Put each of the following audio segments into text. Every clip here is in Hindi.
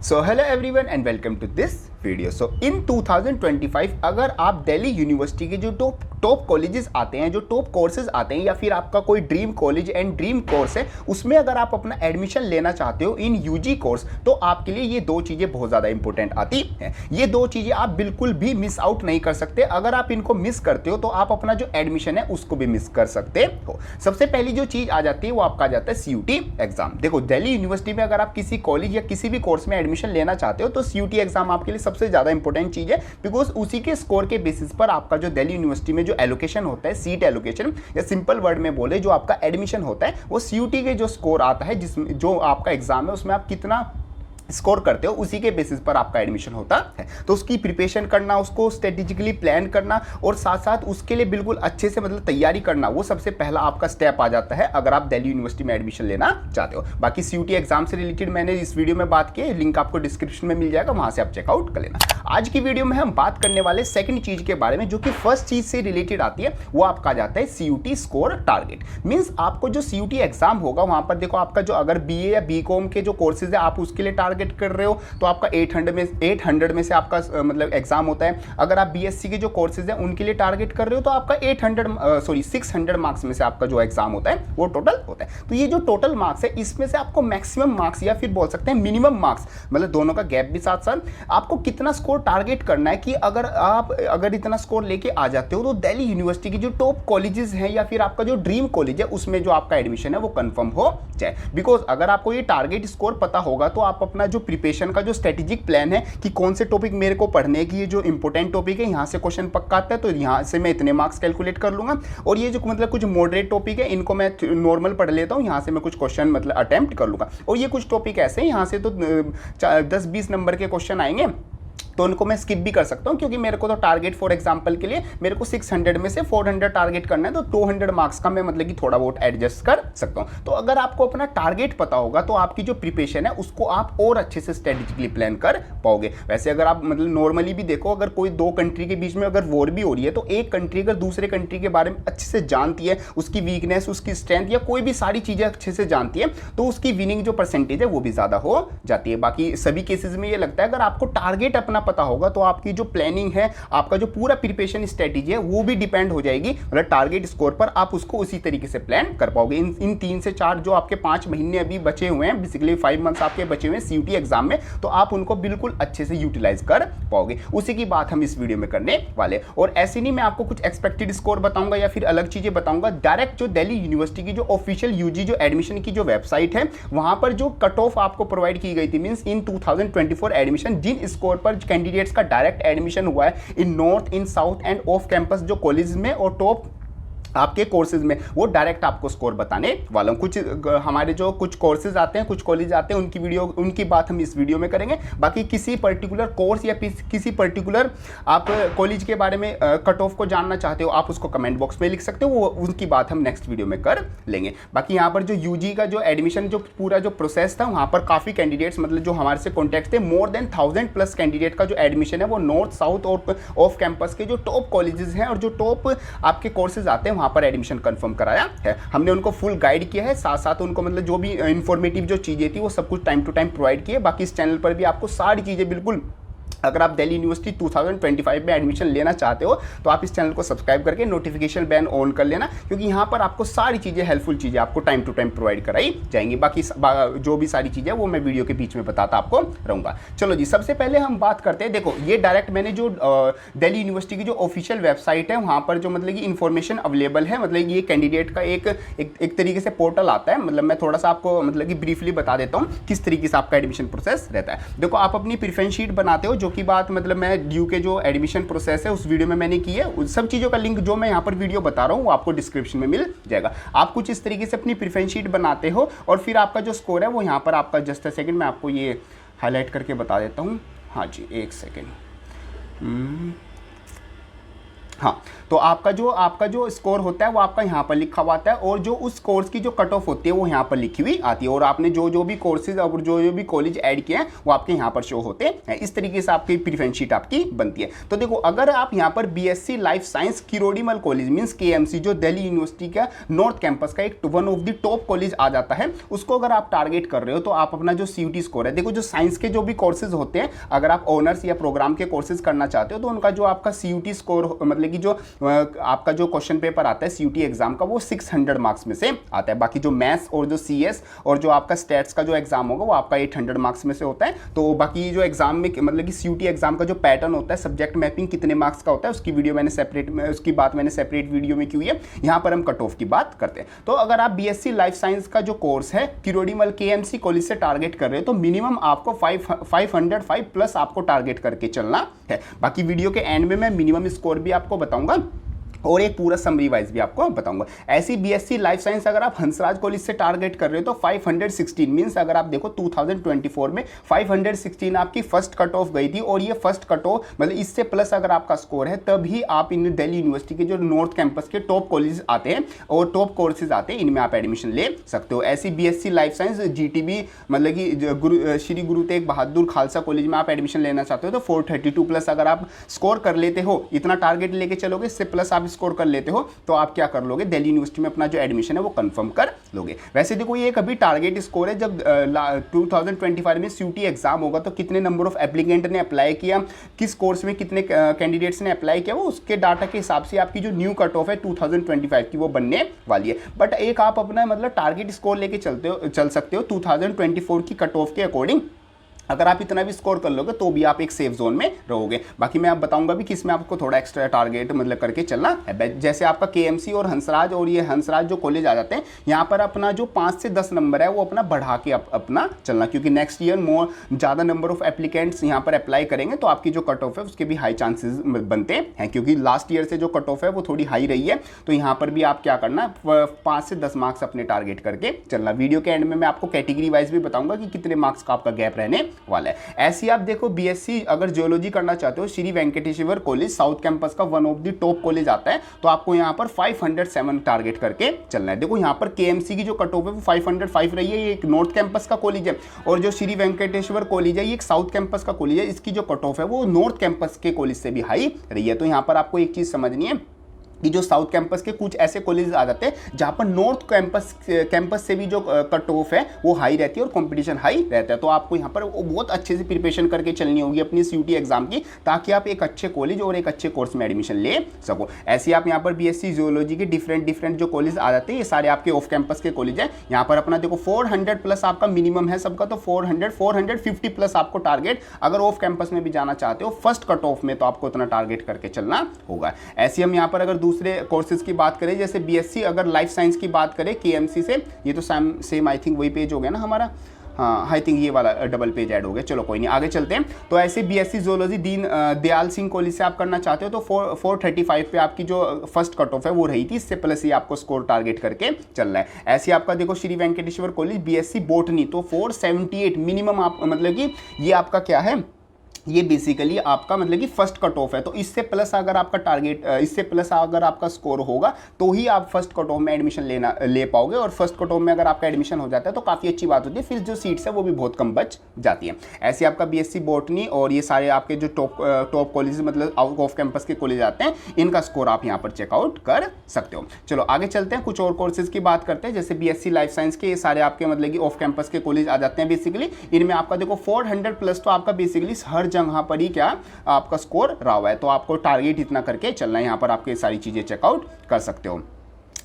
So hello everyone and welcome to this video. So in 2025 अगर आप दिल्ली यूनिवर्सिटी के जो टॉप कॉलेजेस आते हैं, जो टॉप कोर्सेज आते हैं, या फिर आपका कोई dream college and dream course है, उसमें अगर आप अपना एडमिशन लेना चाहते हो इन यूजी कोर्स, तो आपके लिए ये दो चीज़ें बहुत ज़्यादा इंपॉर्टेंट आती हैं। ये दो चीज़ें आप बिल्कुल भी मिस आउट नहीं कर सकते। अगर आप इनको मिस करते हो तो आप अपना जो एडमिशन है उसको भी मिस कर सकते हो। सबसे पहली जो चीज़ आ जाती है वो आपका आ जाता है CUT एग्जाम। देखो, दिल्ली यूनिवर्सिटी में अगर आप किसी कॉलेज या किसी भी कोर्स में एडमिशन लेना चाहते हो तो CUT एग्जाम आपके लिए सबसे ज़्यादा इंपॉर्टेंट चीज़ है, बिकॉज उसी के स्कोर के बेसिस पर आपका जो दिल्ली यूनिवर्सिटी में जो एलोकेशन होता है, सीट एलोकेशन, या सिंपल वर्ड में बोले जो आपका एडमिशन होता है, वो CUT के जो स्कोर आता है, जिसमें जो आपका एग्जाम है उसमें आप कितना स्कोर करते हो, उसी के बेसिस पर आपका एडमिशन होता है। तो उसकी प्रिपरेशन करना, उसको स्ट्रेटेजिकली प्लान करना और साथ साथ उसके लिए बिल्कुल अच्छे से मतलब तैयारी करना, वो सबसे पहला आपका स्टेप आ जाता है अगर आप दिल्ली यूनिवर्सिटी में एडमिशन लेना चाहते हो। बाकी CUT एग्जाम से रिलेटेड मैंने इस वीडियो में बात की, लिंक आपको डिस्क्रिप्शन में मिल जाएगा, वहां से आप चेकआउट कर लेना। आज की वीडियो में हम बात करने वाले सेकंड चीज के बारे में, जो कि फर्स्ट चीज से रिलेटेड आती है, वो आपका आ जाता है CUT स्कोर टारगेट। मींस आपको जो CUT एग्जाम होगा वहां पर देखो, आपका जो अगर BA या BCom के जो कोर्सेज है आप उसके लिए टारगेट कर रहे हो तो आपका 800 में से आपका मतलब एग्जाम होता है। अगर आप BSc के जो कोर्सेज हैं उनके लिए टारगेट कर रहे हो तो आपका 600 मार्क्स में से आपका जो एग्जाम होता है वो टोटल होता है। तो ये जो टोटल मार्क्स है, इसमें से आपको मैक्सिमम मार्क्स या फिर बोल सकते हैं मिनिमम मार्क्स, मतलब दोनों का गैप भी साथ साथ, आपको कितना स्कोर टारगेट करना है कि अगर इतना स्कोर लेके आ जाते हो तो दिल्ली यूनिवर्सिटी की जो टॉप कॉलेजेस हैं या फिर आपका जो ड्रीम कॉलेज है उसमें जो आपका एडमिशन है वो कंफर्म हो जाए। बिकॉज अगर आपको ये टारगेट स्कोर पता होगा तो आप अपना जो प्रिपरेशन का जो स्ट्रेटेजिक प्लान है कि कौन से टॉपिक मेरे को पढ़ने की, ये जो इंपॉर्टेंट टॉपिक है यहाँ से क्वेश्चन पक्का आता है तो यहाँ से मैं इतने मार्क्स कैलकुलेट कर लूंगा, और ये जो मतलब कुछ मॉडरेट टॉपिक है इनको मैं नॉर्मल पढ़ लेता हूँ, यहाँ से मैं कुछ क्वेश्चन मतलब अटेम्प्ट कर लूंगा, और ये कुछ टॉपिक ऐसे हैं यहाँ से तो 10-20 नंबर के क्वेश्चन आएंगे तो उनको मैं स्किप भी कर सकता हूं, क्योंकि मेरे को तो टारगेट फॉर एग्जांपल के लिए मेरे को 600 में से 400 टारगेट करना है, तो 200 मार्क्स का मैं मतलब कि थोड़ा बहुत एडजस्ट कर सकता हूं। तो अगर आपको अपना टारगेट पता होगा तो आपकी जो प्रिपरेशन है उसको आप और अच्छे से स्ट्रेटेजिकली प्लान कर पाओगे। वैसे अगर आप मतलब नॉर्मली भी देखो, अगर कोई दो कंट्री के बीच में अगर वॉर भी हो रही है तो एक कंट्री अगर दूसरे कंट्री के बारे में अच्छे से जानती है, उसकी वीकनेस, उसकी स्ट्रेंथ या कोई भी सारी चीज़ें अच्छे से जानती है, तो उसकी विनिंग जो परसेंटेज है वो भी ज़्यादा हो जाती है। बाकी सभी केसेज में ये लगता है अगर आपको टारगेट अपना पता होगा तो आपकी जो प्लानिंग है, आपका जो पूरा प्रिपरेशन स्ट्रेटेजी है वो भी डिपेंड हो जाएगी, मतलब टारगेट स्कोर पर आप उसको उसी तरीके से प्लान कर पाओगे। इन 3 से 4 जो आपके 5 महीने अभी बचे हुए हैं, बेसिकली 5 मंथ्स आपके बचे हुए हैं CUT एग्जाम में, तो आप उनको बिल्कुल अच्छे से यूटिलाइज कर पाओगे। उसी की बात हम इस वीडियो में करने वाले। और ऐसे नहीं मैं आपको कुछ एक्सपेक्टेड स्कोर बताऊंगा या फिर अलग चीजें बताऊंगा, डायरेक्ट जो दिल्ली यूनिवर्सिटी की जो ऑफिशियल UG जो एडमिशन की जो वेबसाइट है वहां पर जो कट ऑफ आपको प्रोवाइड की गई थी, मींस इन 2024 एडमिशन जिन स्कोर पर कैंडिडेट्स का डायरेक्ट एडमिशन हुआ है इन नॉर्थ, इन साउथ एंड ऑफ कैंपस जो कॉलेज में और टॉप आपके कोर्सेज में, वो डायरेक्ट आपको स्कोर बताने वाला हूँ। कुछ हमारे जो कुछ कोर्सेज आते हैं, कुछ कॉलेज आते हैं, उनकी बात हम इस वीडियो में करेंगे। बाकी किसी पर्टिकुलर कोर्स या किसी पर्टिकुलर आप कॉलेज के बारे में कट ऑफ को जानना चाहते हो, आप उसको कमेंट बॉक्स में लिख सकते हो, वो उनकी बात हम नेक्स्ट वीडियो में कर लेंगे। बाकी यहाँ पर जो UG का जो एडमिशन जो पूरा जो प्रोसेस था, वहाँ पर काफ़ी कैंडिडेट्स मतलब जो हमारे से कॉन्टैक्ट थे, मोर देन 1000+ कैंडिडेट का जो एडमिशन है वो नॉर्थ, साउथ और ऑफ कैंपस के जो टॉप कॉलेजेस हैं और जो टॉप आपके कोर्सेज आते हैं वहाँ पर एडमिशन कंफर्म कराया है। हमने उनको फुल गाइड किया है, साथ साथ उनको मतलब जो भी इंफॉर्मेटिव जो चीजें थी वो सब कुछ टाइम टू टाइम प्रोवाइड किए। बाकी इस चैनल पर भी आपको सारी चीजें बिल्कुल, अगर आप दिल्ली यूनिवर्सिटी 2025 में एडमिशन लेना चाहते हो तो आप इस चैनल को सब्सक्राइब करके नोटिफिकेशन बेल ऑन कर लेना, क्योंकि यहाँ पर आपको सारी चीज़ें, हेल्पफुल चीज़ें आपको टाइम टू टाइम प्रोवाइड कराई जाएंगी। बाकी जो भी सारी चीज़ें वो मैं वीडियो के बीच में बताता आपको रहूँगा। चलो जी, सबसे पहले हम बात करते हैं। देखो, ये डायरेक्ट मैंने जो दिल्ली यूनिवर्सिटी की जो ऑफिशियल वेबसाइट है वहाँ पर जो मतलब कि इन्फॉर्मेशन अवेलेबल है, मतलब ये कैंडिडेट का एक तरीके से पोर्टल आता है। मतलब मैं थोड़ा सा आपको मतलब कि ब्रीफली बता देता हूँ किस तरीके से आपका एडमिशन प्रोसेस रहता है। देखो, आप अपनी प्रेफरेंस शीट बनाते हो, जो की बात मतलब मैं ड्यू के जो एडमिशन प्रोसेस है उस वीडियो में मैंने की है। उन सब चीज़ों का लिंक जो मैं यहाँ पर वीडियो बता रहा हूँ वो आपको डिस्क्रिप्शन में मिल जाएगा। आप कुछ इस तरीके से अपनी प्रेफरेंस शीट बनाते हो और फिर आपका जो स्कोर है वो यहाँ पर आपका, जस्ट अ सेकंड मैं आपको ये हाईलाइट करके बता देता हूँ। हाँ जी, एक सेकेंड। हाँ, तो आपका जो स्कोर होता है वो आपका यहाँ पर लिखा हुआ आता है, और जो उस कोर्स की जो कट ऑफ होती है वो यहाँ पर लिखी हुई आती है, और आपने जो भी कोर्सेज और जो भी कॉलेज ऐड किए हैं वो आपके यहाँ पर शो होते हैं। इस तरीके से आपकी प्रेफरेंस शीट आपकी बनती है। तो देखो, अगर आप यहाँ पर BSc life science Kirorimal college means KMC, जो दिल्ली यूनिवर्सिटी का नॉर्थ कैंपस का एक one of the top college आ जाता है, उसको अगर आप टारगेट कर रहे हो तो आप अपना जो सीयूटी स्कोर है, देखो जो साइंस के जो भी कोर्सेज होते हैं, अगर आप ऑनर्स या प्रोग्राम के कोर्सेज करना चाहते हो तो उनका जो आपका सीयूटी स्कोर, मतलब कि जो आपका जो क्वेश्चन पेपर आता है सीयूटी एग्जाम का, वो 600 मार्क्स में से आता है। बाकी जो मैथ्स और जो सीएस और जो आपका स्टैट्स का जो एग्जाम होगा वो आपका 800 मार्क्स में से होता है। तो बाकी जो एग्जाम में, मतलब कि सीयूटी एग्जाम का जो पैटर्न होता है, सब्जेक्ट मैपिंग कितने मार्क्स का होता है, उसकी वीडियो मैंने सेपरेट में, उसकी बात मैंने सेपरेट वीडियो में की है। यहाँ पर हम कट ऑफ की बात करते हैं। तो अगर आप बीएससी लाइफ साइंस का जो कोर्स है किरोड़ीमल केएमसी कॉलेज से टारगेट कर रहे हो तो मिनिमम आपको 505 प्लस आपको टारगेट करके चलना है। बाकी वीडियो के एंड में मैं मिनिमम स्कोर भी आपको बताऊंगा और एक पूरा समरी वाइज भी आपको बताऊंगा। ऐसी बीएससी लाइफ साइंस अगर आप हंसराज कॉलेज से टारगेट कर रहे हो तो 516 मींस, अगर आप देखो 2024 में 516 आपकी फर्स्ट कट ऑफ गई थी, और ये फर्स्ट कट ऑफ मतलब इससे प्लस अगर आपका स्कोर है तभी आप इन दिल्ली यूनिवर्सिटी के जो नॉर्थ कैंपस के टॉप कॉलेज आते हैं और टॉप कोर्सेज आते हैं, इनमें आप एडमिशन ले सकते हो। ऐसी बीएससी लाइफ साइंस जीटीबी, मतलब कि श्री गुरु तेग बहादुर खालसा कॉलेज में आप एडमिशन लेना चाहते हो तो 432 प्लस अगर आप स्कोर कर लेते हो, इतना टारगेट लेके चलोगे, इससे प्लस आप स्कोर कर लेते हो तो आप क्या कर लोगे, दिल्ली यूनिवर्सिटी में अपना जो एडमिशन है वो कंफर्म कर लोगे। वैसे देखो, ये एक अभी टारगेट स्कोर है। जब 2025 में सीयूटी एग्जाम होगा तो कितने नंबर ऑफ एप्लीकेंट ने अप्लाई किया, किस कोर्स में कितने कैंडिडेट्स ने अप्लाई किया, वो उसके डाटा के हिसाब से आपकी जो न्यू कट ऑफ है 2025 की वो बनने वाली है। बट एक आप अपना मतलब टारगेट स्कोर लेके चल सकते हो 2024 की कट ऑफ के अकॉर्डिंग। अगर आप इतना भी स्कोर कर लोगे तो भी आप एक सेफ जोन में रहोगे। बाकी मैं आप बताऊंगा भी कि इसमें आपको थोड़ा एक्स्ट्रा टारगेट मतलब करके चलना है। जैसे आपका केएमसी और हंसराज, और ये हंसराज जो कॉलेज आ जाते हैं, यहाँ पर अपना जो 5 से 10 नंबर है वो अपना बढ़ा के अपना चलना, क्योंकि नेक्स्ट ईयर ज़्यादा नंबर ऑफ एप्लीकेंट्स यहाँ पर अप्लाई करेंगे तो आपकी जो कट ऑफ है उसके भी हाई चांसेस बनते हैं, क्योंकि लास्ट ईयर से जो कट ऑफ है वो थोड़ी हाई रही है। तो यहाँ पर भी आप क्या करना, 5 से 10 मार्क्स अपने टारगेट करके चलना। वीडियो के एंड में मैं आपको कैटेगरी वाइज भी बताऊंगा कि कितने मार्क्स का आपका गैप रहने वाला है। ऐसी आप देखो, बीएससी अगर जियोलॉजी करना चाहते हो, Shri Venkateswara college south campus का one of the top college आता है, तो आपको यहाँ पर 507 टारगेट करके चलना है। देखो यहाँ पर केएमसी की जो कट ऑफ है वो 505 रही है, ये एक नॉर्थ कैंपस का कॉलेज है, और जो श्री वेंकटेश्वर कॉलेज है ये एक साउथ कैंपस का कॉलेज है, इसकी जो कट ऑफ है वो नॉर्थ कैंपस के कॉलेज से भी हाई रही है। तो यहाँ पर आपको एक चीज समझनी है कि जो साउथ कैंपस के कुछ ऐसे कॉलेज आ जाते हैं जहाँ पर नॉर्थ कैंपस से भी जो कट ऑफ है वो हाई रहती है और कंपटीशन हाई रहता है। तो आपको यहाँ पर बहुत अच्छे से प्रिपरेशन करके चलनी होगी अपनी सीयूटी एग्जाम की, ताकि आप एक अच्छे कॉलेज और एक अच्छे कोर्स में एडमिशन ले सको। ऐसे आप यहाँ पर बीएससी जियोलॉजी के डिफरेंट जो कॉलेज आ जाते हैं, ये सारे आपके ऑफ कैंपस के कॉलेज है। यहाँ पर अपना देखो 400 प्लस आपका मिनिमम है सबका, तो 450 प्लस आपको टारगेट अगर ऑफ कैंपस में भी जाना चाहते हो फर्स्ट कट ऑफ में, तो आपको इतना टारगेट करके चलना होगा। ऐसे हम यहाँ पर अगर दूसरे कोर्सेज की बात करें, जैसे बीएससी अगर लाइफ साइंस की बात करें केएमसी से, ये तो सेम आई थिंक वही पेज हो गया ना हमारा, हाँ आई थिंक ये वाला डबल पेज ऐड हो गया। चलो कोई नहीं, आगे चलते हैं। तो ऐसे BSc geology Dayal Singh college से आप करना चाहते हो तो 435 पे आपकी जो फर्स्ट कट ऑफ है वो रही थी, इससे प्लस ही आपको स्कोर टारगेट करके चलना है। ऐसे आपका देखो Shri Venkateswara college BSc botany, तो 478 मिनिमम आप, मतलब कि ये आपका क्या है, ये बेसिकली आपका मतलब कि फर्स्ट कट ऑफ है। तो इससे प्लस अगर आपका टारगेट, इससे प्लस अगर आपका स्कोर होगा तो ही आप फर्स्ट कट ऑफ में एडमिशन ले पाओगे, और फर्स्ट कट ऑफ में अगर आपका एडमिशन हो जाता है तो काफ़ी अच्छी बात होती है, फिर जो सीट्स है वो भी बहुत कम बच जाती है। ऐसे आपका बीएससी बॉटनी और ये सारे आपके जो टॉप कॉलेज मतलब आउट ऑफ कैंपस के कॉलेज आते हैं, इनका स्कोर आप यहाँ पर चेकआउट कर सकते हो। चलो आगे चलते हैं, कुछ और कोर्सेज की बात करते हैं। जैसे बीएससी लाइफ साइंस के ये सारे आपके मतलब कि ऑफ कैंपस के कॉलेज आ जाते हैं। बेसिकली इनमें आपका देखो 400 प्लस तो आपका बेसिकली हर जगह पर ही क्या आपका स्कोर रहा हुआ है, तो आपको टारगेट इतना करके चलना है। यहाँ पर आपके सारी चीजें चेकआउट कर सकते हो।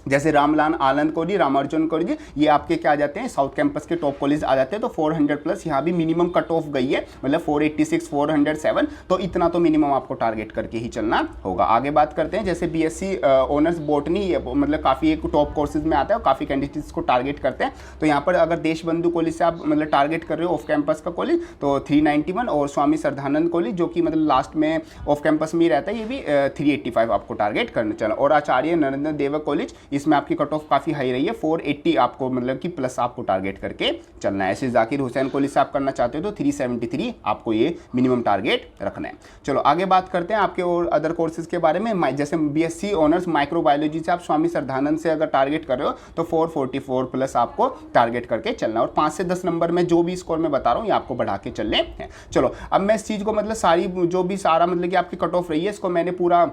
जैसे रामलाल आनंद कॉलेज, रामार्जुन कॉलेज, ये आपके क्या आ जाते हैं, साउथ कैंपस के टॉप कॉलेज आ जाते हैं। तो 400 प्लस यहाँ भी मिनिमम कट ऑफ गई है, मतलब 486 407, तो इतना तो मिनिमम आपको टारगेट करके ही चलना होगा। आगे बात करते हैं, जैसे बीएससी ऑनर्स बॉटनी, मतलब काफ़ी एक टॉप कोर्सेज में आता है और काफ़ी कैंडिडेट्स को टारगेट करते हैं। तो यहाँ पर अगर देशबंधु कॉलेज से आप मतलब टारगेट कर रहे हो ऑफ कैंपस का कॉलेज, तो 391, और स्वामी श्रद्धानंद कॉलेज जो कि मतलब लास्ट में ऑफ कैंपस में ही रहता है, ये भी 385 आपको टारगेट करना चलना। और आचार्य नरेंद्र देव कॉलेज, इसमें आपकी कट ऑफ काफ़ी हाई रही है, 480 आपको मतलब कि प्लस आपको टारगेट करके चलना है। ऐसे जाकिर हुसैन कॉलेज से आप करना चाहते हो तो 373 आपको ये मिनिमम टारगेट रखना है। चलो आगे बात करते हैं आपके और अदर कोर्सेज के बारे में। जैसे बीएससी ऑनर्स माइक्रोबायोलॉजी से आप स्वामी श्रद्धानंद से अगर टारगेट कर रहे हो तो 444 प्लस आपको टारगेट करके चलना है, और 5 से 10 नंबर में जो भी स्कोर मैं बता रहा हूँ ये आपको बढ़ा के चलने हैं। चलो अब मैं इस चीज़ को मतलब सारी जो भी सारा मतलब कि आपकी कट ऑफ रही है इसको मैंने पूरा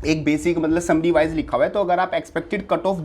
एक बेसिक मतलब समरी वाइज लिखा हुआ है। तो अगर आप एक्सपेक्टेड कट ऑफ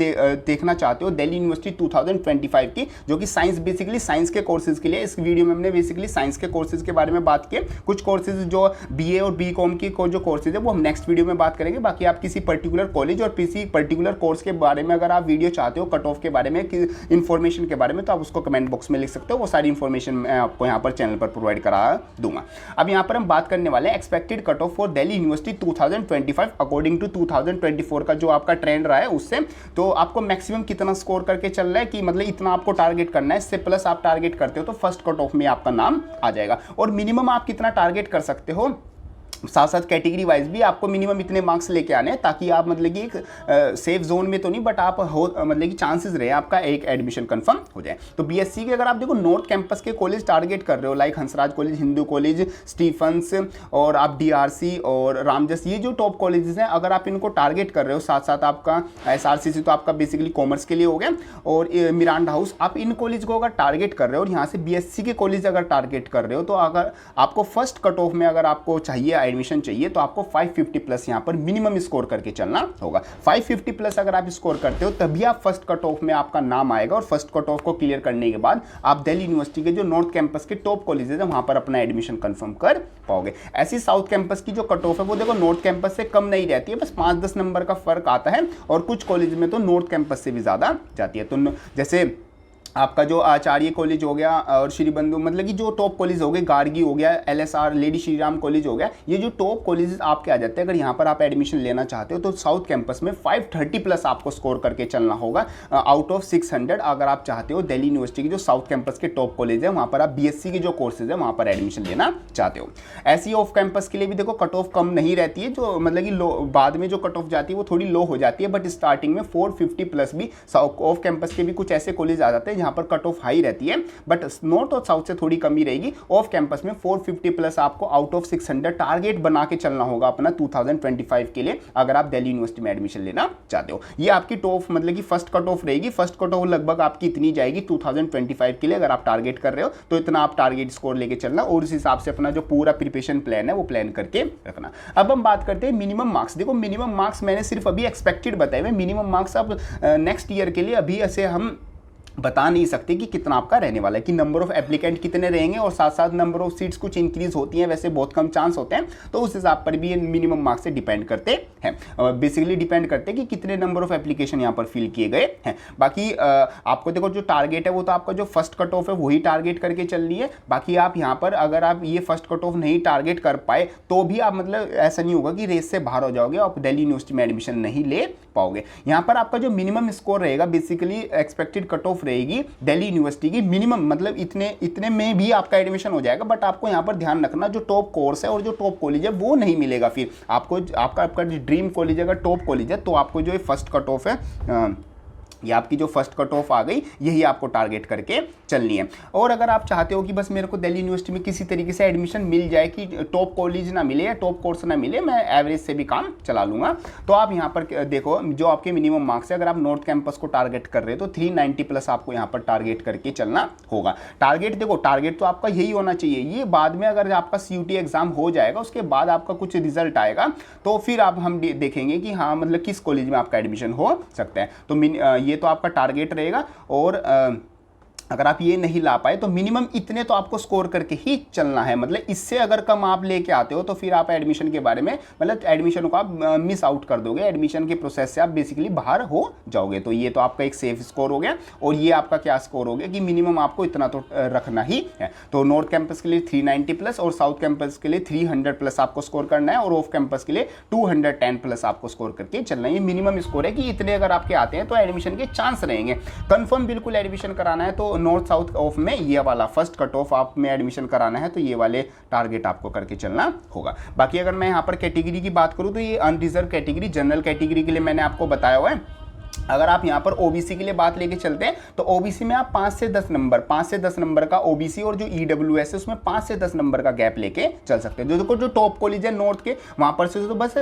देखना चाहते हो दिल्ली यूनिवर्सिटी 2025 की, जो कि साइंस बेसिकली साइंस के कोर्सेज के लिए, इस वीडियो में हमने बेसिकली साइंस के कोर्सेज के बारे में बात की। कुछ कोर्सेज जो बीए और बीकॉम की जो कोर्सेज है वो हम नेक्स्ट वीडियो में बात करेंगे। बाकी आप किसी पर्टिकुलर कॉलेज और किसी पर्टिकुलर कोर्स के बारे में अगर आप वीडियो चाहते हो कट ऑफ के बारे में, इन्फॉर्मेशन के बारे में, तो आप उसको कमेंट बॉक्स में लिख सकते हो। वो सारी इन्फॉर्मेशन मैं आपको यहाँ पर चैनल पर प्रोवाइड करा दूंगा। अब यहाँ पर हम बात करने वाले हैं expected cut off for Delhi University 2025 according to 2024 का जो आपका ट्रेंड रहा है उससे। तो आपको मैक्सिमम कितना स्कोर करके चल रहा है कि मतलब इतना आपको टारगेट करना है, इससे प्लस आप टारगेट करते हो तो फर्स्ट कट ऑफ में आपका नाम आ जाएगा। और मिनिमम आप कितना टारगेट कर सकते हो, साथ साथ कैटेगरी वाइज भी आपको मिनिमम इतने मार्क्स लेके आने हैं ताकि आप मतलब कि एक सेफ जोन में तो नहीं बट आप हो मतलब कि चांसेस रहे आपका एक एडमिशन कंफर्म हो जाए। तो बीएससी के अगर आप देखो नॉर्थ कैंपस के कॉलेज टारगेट कर रहे हो, like Hansraj College, Hindu College, Stephen's और आप डीआरसी और रामजस, ये जो टॉप कॉलेजेस हैं अगर आप इनको टारगेट कर रहे हो, साथ साथ आपका एसआरसीसी तो आपका बेसिकली कॉमर्स के लिए हो गया, और मिरांडा हाउस, आप इन कॉलेज को अगर टारगेट कर रहे हो और यहाँ से बीएससी के कॉलेज अगर टारगेट कर रहे हो तो अगर आपको फर्स्ट कट ऑफ में अगर आपको चाहिए एडमिशन चाहिए तो आपको 550 प्लस यहां पर मिनिमम स्कोर करके चलना होगा। 550 प्लस अगर आप स्कोर करते हो तभी आप फर्स्ट कट ऑफ में आपका नाम आएगा, और फर्स्ट कट ऑफ को क्लियर करने के बाद आप दिल्ली यूनिवर्सिटी के जो नॉर्थ कैंपस के टॉप कॉलेजेस है वहां पर अपना एडमिशन कंफर्म कर पाओगे। ऐसी साउथ कैंपस की जो कट ऑफ है वो देखो नॉर्थ कैंपस से कम नहीं रहती है, बस 5-10 नंबर का फर्क आता है, और कुछ कॉलेज में तो नॉर्थ कैंपस से भी ज्यादा जाती है। तो जैसे आपका जो आचार्य कॉलेज हो गया और श्री बंधु मतलब कि जो टॉप कॉलेज हो गए, गार्गी हो गया, LSR lady Shri Ram college हो गया, ये जो टॉप कॉलेजेस आपके आ जाते हैं। अगर यहाँ पर आप एडमिशन लेना चाहते हो तो साउथ कैंपस में 530 प्लस आपको स्कोर करके चलना होगा आउट ऑफ 600 अगर आप चाहते हो दिल्ली यूनिवर्सिटी की जो साउथ कैंपस के टॉप कॉलेज है वहाँ पर आप बीएससी के जो कोर्सेज है वहाँ पर एडमिशन लेना चाहते हो। ऐसी ऑफ कैंपस के लिए भी देखो कट ऑफ कम नहीं रहती है, जो मतलब कि बाद में जो कट ऑफ जाती है वो थोड़ी लो हो जाती है, बट स्टार्टिंग में 450 प्लस भी ऑफ कैंपस के भी कुछ ऐसे कॉलेज आ जाते हैं जहाँ पर कट ऑफ हाई रहती है, बट नॉर्थ और साउथ से थोड़ी कमी रहेगी। ऑफ कैंपस में 450 प्लस आपको आउट ऑफ 600 टारगेट बना के चलना होगा अपना 2025 के लिए अगर आप दिल्ली यूनिवर्सिटी में एडमिशन लेना चाहते हो। ये आपकी टॉप मतलब कि फर्स्ट कट ऑफ रहेगी। फर्स्ट कट ऑफ लगभग आपकी इतनी जाएगी 2025 के लिए, अगर आप टारगेट कर रहे हो तो इतना आप टारगेट स्कोर लेके चलना, और उस हिसाब से अपना जो पूरा प्रिपरेशन प्लान है वो प्लान करके रखना। अब हम बात करते हैं मिनिमम मार्क्स। देखो मिनिमम मार्क्स मैंने सिर्फ अभी एक्सपेक्टेड बताए हुए, मिनिमम मार्क्स अब नेक्स्ट ईयर के लिए अभी ऐसे हम बता नहीं सकते कि कितना आपका रहने वाला है, कि नंबर ऑफ एप्लीकेंट कितने रहेंगे, और साथ साथ नंबर ऑफ सीट्स कुछ इंक्रीज होती हैं, वैसे बहुत कम चांस होते हैं, तो उस हिसाब पर भी ये मिनिमम मार्क्स से डिपेंड करते हैं। बेसिकली डिपेंड करते हैं कि कितने नंबर ऑफ एप्लीकेशन यहाँ पर फिल किए गए हैं। बाकी आपको देखो जो टारगेट है वो तो आपका जो फर्स्ट कट ऑफ है वही टारगेट करके चल रही है। बाकी आप यहाँ पर अगर आप ये फर्स्ट कट ऑफ नहीं टारगेट कर पाए तो भी आप मतलब ऐसा नहीं होगा कि रेस से बाहर हो जाओगे, आप दिल्ली यूनिवर्सिटी में एडमिशन नहीं ले पाओगे। यहाँ पर आपका जो मिनिमम स्कोर रहेगा बेसिकली एक्सपेक्टेड कट ऑफ रहेगी दिल्ली यूनिवर्सिटी की मिनिमम, मतलब इतने में भी आपका एडमिशन हो जाएगा। बट आपको यहाँ पर ध्यान रखना जो टॉप कोर्स है और जो टॉप कॉलेज है वो नहीं मिलेगा। फिर आपको आपका जो ड्रीम कॉलेज अगर टॉप कॉलेज है तो आपको जो फर्स्ट कट ऑफ है ये आपकी जो फर्स्ट कट ऑफ आ गई यही आपको टारगेट करके चलनी है। और अगर आप चाहते हो कि बस मेरे को दिल्ली यूनिवर्सिटी में किसी तरीके से एडमिशन मिल जाए, कि टॉप कॉलेज ना मिले या टॉप कोर्स ना मिले, मैं एवरेज से भी काम चला लूँगा, तो आप यहाँ पर देखो जो आपके मिनिमम मार्क्स है, अगर आप नॉर्थ कैंपस को टारगेट कर रहे हो तो 390 प्लस आपको यहाँ पर टारगेट करके चलना होगा। टारगेट देखो टारगेट तो आपका यही होना चाहिए। ये बाद में अगर आपका CUT एग्जाम हो जाएगा उसके बाद आपका कुछ रिजल्ट आएगा तो फिर हम देखेंगे कि हाँ मतलब किस कॉलेज में आपका एडमिशन हो सकता है। तो ये तो आपका टारगेट रहेगा। और अगर आप ये नहीं ला पाए तो मिनिमम इतने तो आपको स्कोर करके ही चलना है। मतलब इससे अगर कम आप लेके आते हो तो फिर आप एडमिशन के बारे में मतलब एडमिशन को आप मिस आउट कर दोगे, एडमिशन के प्रोसेस से आप बेसिकली बाहर हो जाओगे। तो ये तो आपका एक सेफ स्कोर हो गया। और ये आपका क्या स्कोर हो गया कि मिनिमम आपको इतना तो रखना ही है। तो नॉर्थ कैंपस के लिए 390 प्लस और साउथ कैंपस के लिए 300 प्लस आपको स्कोर करना है, और ऑफ कैंपस के लिए 210 प्लस आपको स्कोर करके चलना है। ये मिनिमम स्कोर है कि इतने अगर आपके आते हैं तो एडमिशन के चांस रहेंगे। कंफर्म बिल्कुल एडमिशन कराना है तो नॉर्थ साउथ ऑफ में ये वाला फर्स्ट कट ऑफ आप में एडमिशन कराना है तो ये वाले टारगेट आपको करके चलना होगा। बाकी अगर मैं यहाँ पर कैटेगरी की बात करूँ तो ये अनरिजर्व कैटेगरी, जनरल कैटेगरी के लिए मैंने आपको बताया हुआ है अगर आप यहाँ पर ओबीसी के लिए बात लेके चलते हैं तो ओबीसी में आप 5 से 10 नंबर का ओबीसी और जो ईडब्ल्यूएस है उसमें 5 से 10 नंबर का गैप लेके चल सकते हैं। जो टॉप कॉलेज है नॉर्थ के वहाँ पर से तो बस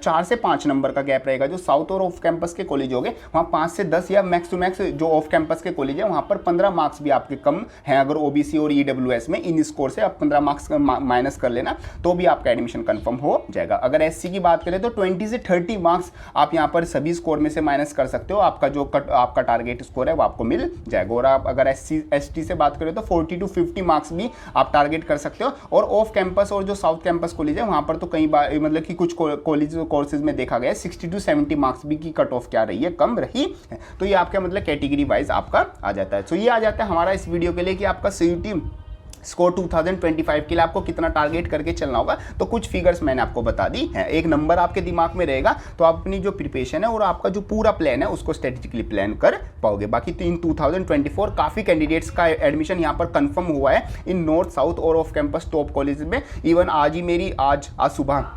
4 से 5 नंबर का गैप रहेगा। जो साउथ और ऑफ कैंपस के कॉलेज हो गए वहाँ 5 से 10 या मैक्स टू मैक्स जो ऑफ कैंपस के कॉलेज है वहाँ पर 15 मार्क्स भी आपके कम हैं। अगर ओबीसी और ईडब्ल्यूएस में इन स्कोर से आप 15 मार्क्स माइनस कर लेना तो भी आपका एडमिशन कंफर्म हो जाएगा। अगर एससी की बात करें तो 20 से 30 मार्क्स आप यहाँ पर सभी स्कोर में से माइनस कर सकते हो, आपका जो आपका टारगेट स्कोर है वो आपको मिल जाएगा। और आप अगर एससी एसटी से बात करें तो 40 to 50 मार्क्स भी आप टारगेट कर सकते हो। और ऑफ कैंपस और जो साउथ कैंपस कॉलेज है वहां पर तो कई बार मतलब कि कुछ कॉलेज कोर्सेज में देखा गया है 60 to 70 मार्क्स भी की कट ऑफ क्या रही है, कम रही है। तो ये आपका मतलब कैटेगरी वाइज आपका आ जाता है। तो ये आ जाता है हमारा इस वीडियो के लिए कि आपका सीयूटी स्कोर 2025 के लिए आपको कितना टारगेट करके चलना होगा। तो कुछ फिगर्स मैंने आपको बता दी हैं, एक नंबर आपके दिमाग में रहेगा तो आप अपनी जो प्रिपरेशन है और आपका जो पूरा प्लान है उसको स्ट्रेटेजिकली प्लान कर पाओगे। बाकी तो इन 2024 काफ़ी कैंडिडेट्स का एडमिशन यहाँ पर कंफर्म हुआ है इन नॉर्थ साउथ और ऑफ कैंपस टॉप कॉलेज में। इवन आज ही मेरी आज सुबह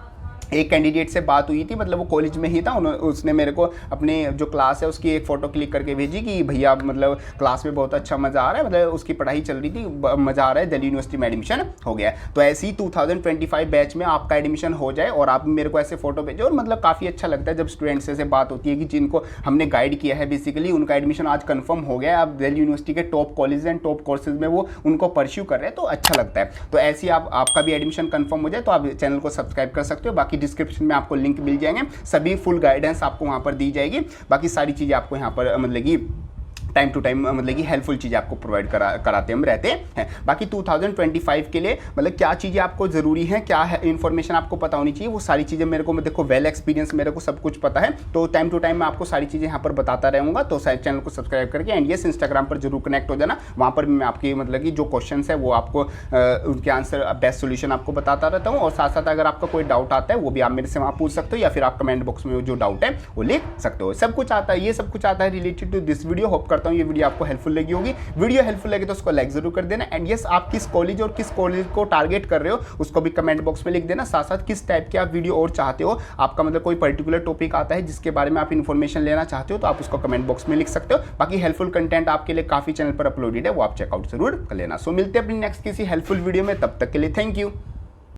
एक कैंडिडेट से बात हुई थी, मतलब वो कॉलेज में ही था, उसने मेरे को अपने जो क्लास है उसकी एक फ़ोटो क्लिक करके भेजी कि भैया मतलब क्लास में बहुत अच्छा मज़ा आ रहा है, मतलब उसकी पढ़ाई चल रही थी, मज़ा आ रहा है, दिल्ली यूनिवर्सिटी में एडमिशन हो गया। तो ऐसे ही 2025 बैच में आपका एडमिशन हो जाए और आप मेरे को ऐसे फ़ोटो भेजो। और मतलब काफ़ी अच्छा लगता है जब स्टूडेंट्स से बात होती है कि जिनको हमने गाइड किया है बेसिकली उनका एडमिशन आज कन्फर्म हो गया है, आप दिल्ली यूनिवर्सिटी के top college and top courses में वो उनको परस्यू कर रहे हैं, तो अच्छा लगता है। तो ऐसे ही आपका भी एडमिशन कन्फर्म हो जाए तो आप चैनल को सब्सक्राइब कर सकते हो। बाकी डिस्क्रिप्शन में आपको लिंक मिल जाएंगे, सभी फुल गाइडेंस आपको वहां पर दी जाएगी। बाकी सारी चीजें आपको यहाँ पर मतलब कि टाइम टू टाइम मतलब कि हेल्पफुल चीज़ें आपको प्रोवाइड कराते हम रहते हैं। बाकी 2025 के लिए मतलब क्या चीज़ें आपको ज़रूरी हैं, क्या है इन्फॉर्मेशन आपको पता होनी चाहिए, वो सारी चीज़ें मेरे को देखो वेल एक्सपीरियंस मेरे को सब कुछ पता है। तो टाइम टू टाइम मैं आपको सारी चीज़ें यहाँ पर बताता रहूँगा। तो चैनल को सब्सक्राइब करके एंड येस इंस्टाग्राम पर जरूर कनेक्ट हो जाना, वहाँ पर भी मैं आपकी मतलब कि जो क्वेश्चन है वो आपको उनके आंसर बेस्ट सोल्यूशन आपको बताता रहता हूँ। और साथ साथ अगर आपका कोई डाउट आता है वो भी आप मेरे से वहाँ पूछ सकते हो या फिर आप कमेंट बॉक्स में जो डाउट है वो लिख सकते हो। सब कुछ आता है, ये सब कुछ आता है related to this video. Hope करता हूँ ये वीडियो आपको हेल्पफुल लगी होगी। वीडियो हेल्पफुल लगे तो उसको लाइक जरूर कर देना। एंड यस आप किस कॉलेज और किस कॉलेज को टारगेट कर रहे हो उसको भी कमेंट बॉक्स में लिख देना। साथ साथ किस टाइप के आप वीडियो और चाहते हो, आपका मतलब कोई पर्टिकुलर टॉपिक आता है जिसके बारे में आप इन्फॉर्मेशन लेना चाहते हो तो आप उसको कमेंट बॉक्स में लिख सकते हो। बाकी हेल्पफुल कंटेंट आपके लिए काफी चैनल पर अपलोडेड है, वो आप चेकआउट जरूर कर लेना। सो मिलते हैं अपनी नेक्स्ट किसी हेल्पफुल वीडियो में, तब तक के लिए थैंक यू।